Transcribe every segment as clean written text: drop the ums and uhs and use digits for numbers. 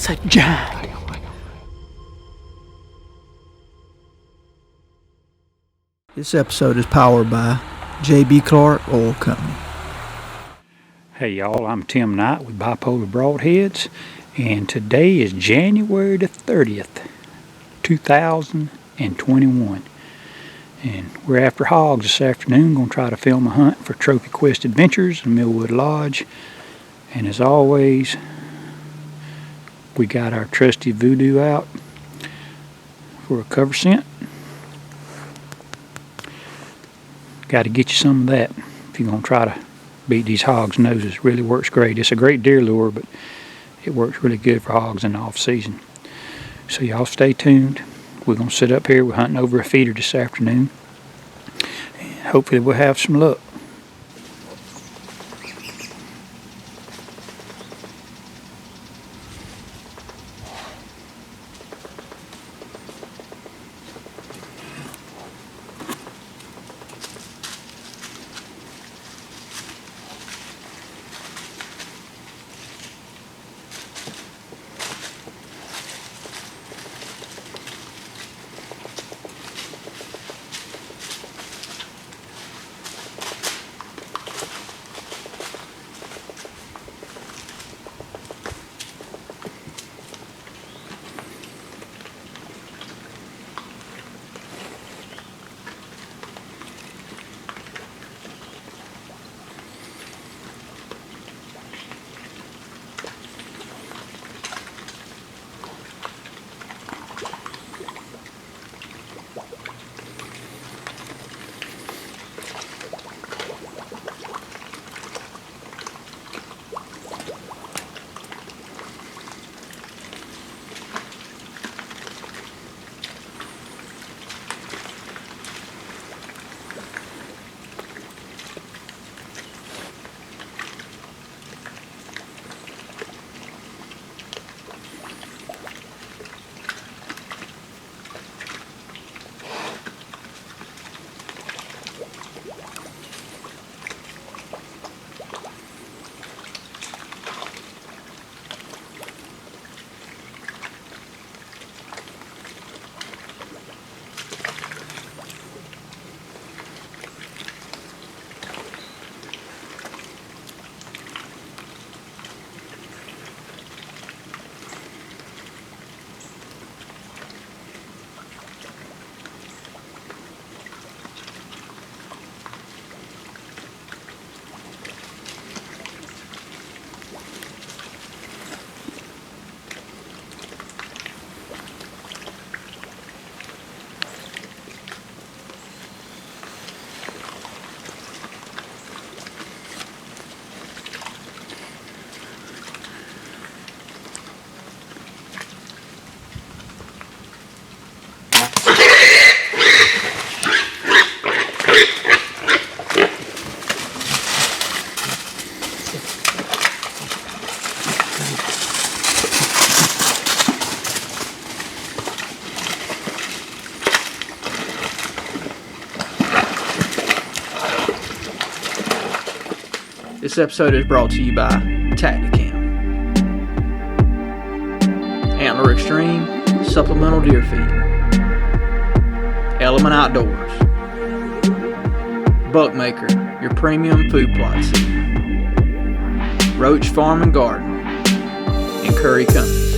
That's a giant. This episode is powered by J.B. Clark Oil Company. Hey y'all, I'm Tim Knight with Bipolar Broadheads, and today is January the 30th, 2021. And we're after hogs this afternoon, going to try to film a hunt for Trophy Quest Adventures in Millwood Lodge. And as always, we got our trusty voodoo out for a cover scent. Got to get you some of that if you're going to try to beat these hogs' noses. Really works great. It's a great deer lure, but it works really good for hogs in the off season. So y'all stay tuned. We're going to sit up here. We're hunting over a feeder this afternoon, and hopefully we'll have some luck. This episode is brought to you by Tacticam, Antler Extreme Supplemental Deer Feed, Element Outdoors, Buckmaker, your premium food plot seed, Roach Farm and Garden, and Curry Companies.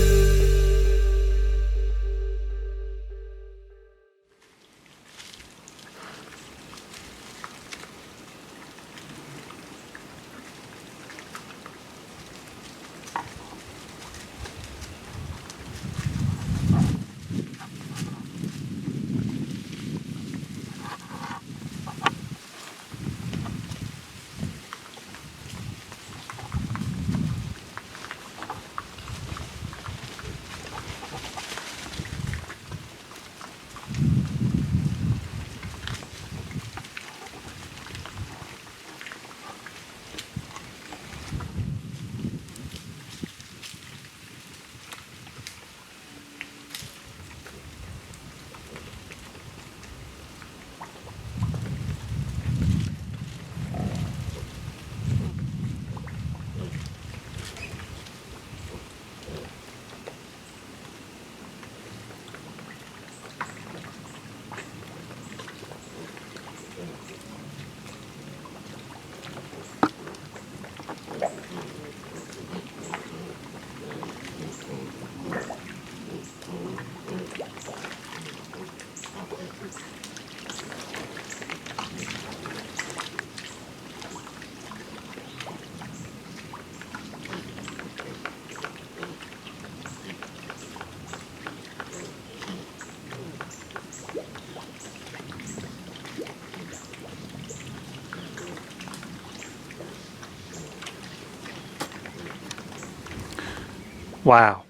Wow.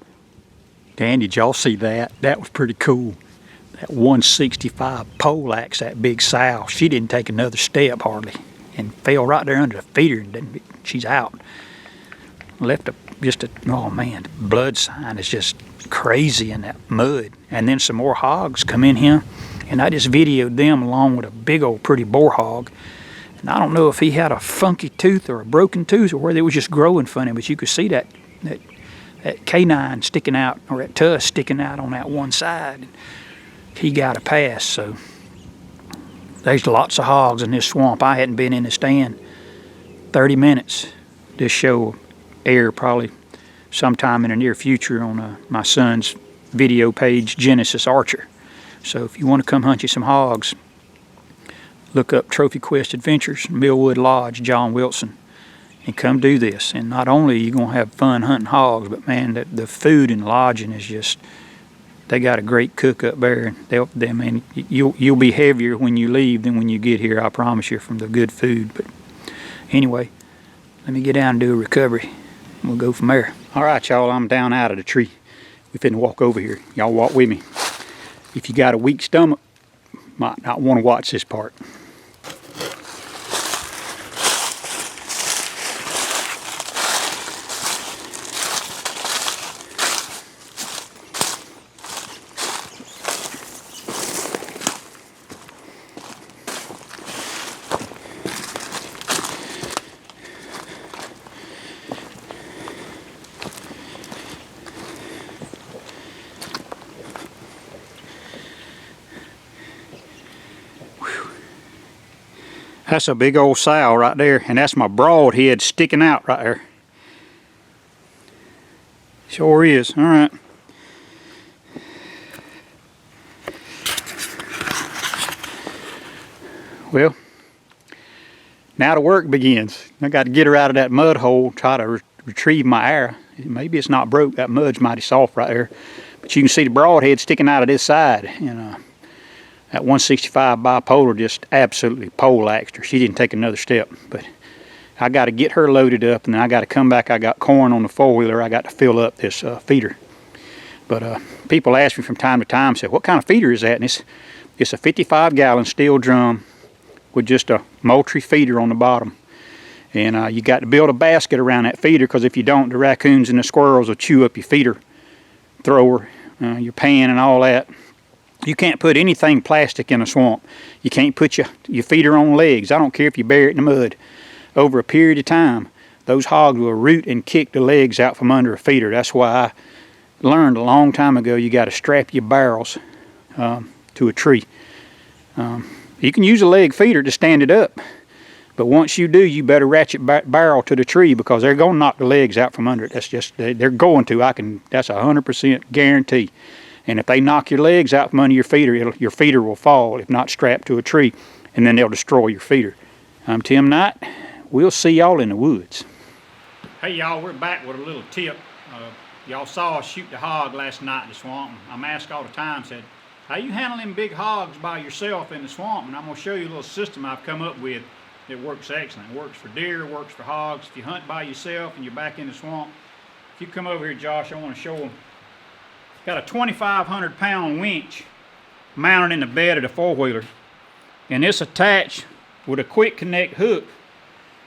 Dan, did y'all see that? That was pretty cool. That 165 poleaxe, that big sow, she didn't take another step hardly and fell right there under the feeder, and then she's out. Left oh man, the blood sign is just crazy in that mud. And then some more hogs come in here, and I just videoed them along with a big old pretty boar hog. And I don't know if he had a funky tooth or a broken tooth or whether it was just growing funny, but you could see that canine sticking out, or that tusk sticking out on that one side. He got a pass. So there's lots of hogs in this swamp. I hadn't been in the stand 30 minutes. This show will air probably sometime in the near future on my son's video page, Genesis Archer. So if you want to come hunt you some hogs, look up Trophy Quest Adventures, Millwood Lodge, John Wilson, and come do this. And not only are you going to have fun hunting hogs, but man, the food and lodging is just, they got a great cook up there. And you'll be heavier when you leave than when you get here, I promise you, from the good food. But anyway, let me get down and do a recovery. We'll go from there. All right, y'all, I'm down out of the tree. We finna walk over here. Y'all walk with me. If you got a weak stomach, might not want to watch this part. That's a big old sow right there, and that's my broadhead sticking out right there. Sure is. All right. Well, now the work begins. I got to get her out of that mud hole, try to retrieve my arrow. Maybe it's not broke. That mud's mighty soft right there. But you can see the broadhead sticking out of this side. And that 165 bipolar just absolutely poleaxed her. She didn't take another step. But I got to get her loaded up, and then I got to come back. I got corn on the four-wheeler. I got to fill up this feeder. But people ask me from time to time, say, what kind of feeder is that? And it's a 55-gallon steel drum with just a Moultrie feeder on the bottom. And you got to build a basket around that feeder, because if you don't, the raccoons and the squirrels will chew up your feeder thrower, your pan and all that. You can't put anything plastic in a swamp. You can't put your feeder on legs. I don't care if you bury it in the mud. Over a period of time, those hogs will root and kick the legs out from under a feeder. That's why I learned a long time ago you got to strap your barrels to a tree. You can use a leg feeder to stand it up, but once you do, you better ratchet barrel to the tree, because they're going to knock the legs out from under it. That's just, they're going to. That's 100% guarantee. And if they knock your legs out from under your feeder, your feeder will fall, if not strapped to a tree, and then they'll destroy your feeder. I'm Tim Knight. We'll see y'all in the woods. Hey y'all, we're back with a little tip. Y'all saw us shoot the hog last night in the swamp. I'm asked all the time, said, how you handle them big hogs by yourself in the swamp? And I'm going to show you a little system I've come up with that works excellent. It works for deer, works for hogs. If you hunt by yourself and you're back in the swamp, if you come over here, Josh, I want to show them. Got a 2,500 pound winch mounted in the bed of the four-wheeler, and it's attached with a quick connect hook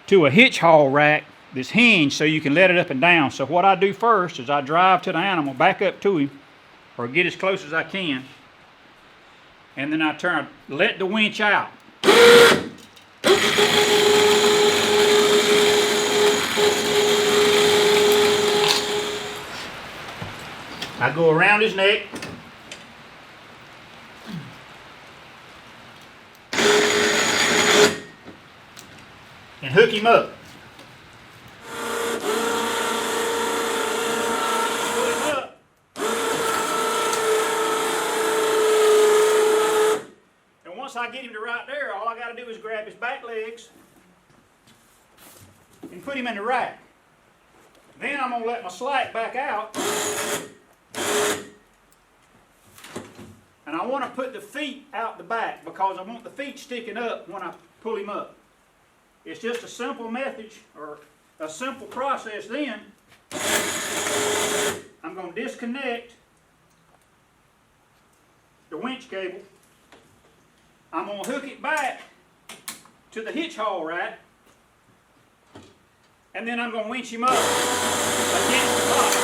to a hitch haul rack that's hinged so you can let it up and down. So what I do first is I drive to the animal, back up to him, or get as close as I can, and then I let the winch out. I go around his neck, and hook him up. Pull him up. And once I get him to right there, all I got to do is grab his back legs and put him in the rack. Then I'm going to let my slack back out. And I want to put the feet out the back, because I want the feet sticking up when I pull him up. It's just a simple method, or a simple process then. disconnect the winch cable. I'm going to hook it back to the hitch haul rack, and then I'm going to winch him up against the box.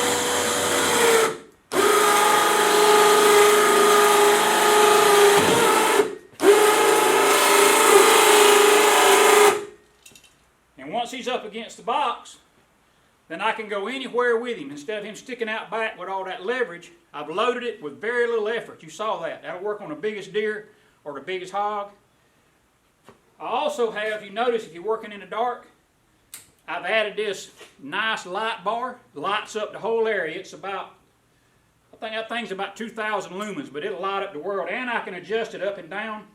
And once he's up against the box, then I can go anywhere with him. Instead of him sticking out back with all that leverage, I've loaded it with very little effort. You saw that. That'll work on the biggest deer or the biggest hog. I also have, you notice if you're working in the dark, I've added this nice light bar. Lights up the whole area. It's about, I think that thing's about 2,000 lumens, but it'll light up the world. And I can adjust it up and down.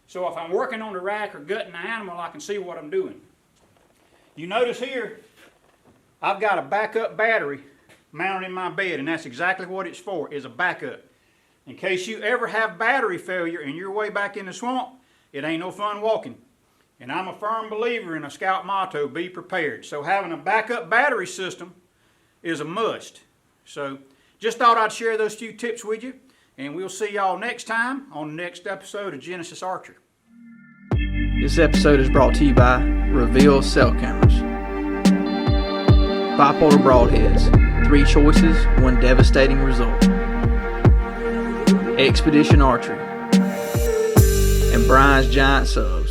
So if I'm working on the rack or gutting the animal, I can see what I'm doing. You notice here, I've got a backup battery mounted in my bed, and that's exactly what it's for, is a backup. In case you ever have battery failure and you're way back in the swamp, it ain't no fun walking. And I'm a firm believer in a Scout motto, be prepared. So having a backup battery system is a must. So just thought I'd share those few tips with you, and we'll see y'all next time on the next episode of Genesis Archer. This episode is brought to you by Reveal Cell Cameras. Bipolar broadheads, 3 choices, 1 devastating result. Expedition Archery and Brian's Giant Sub.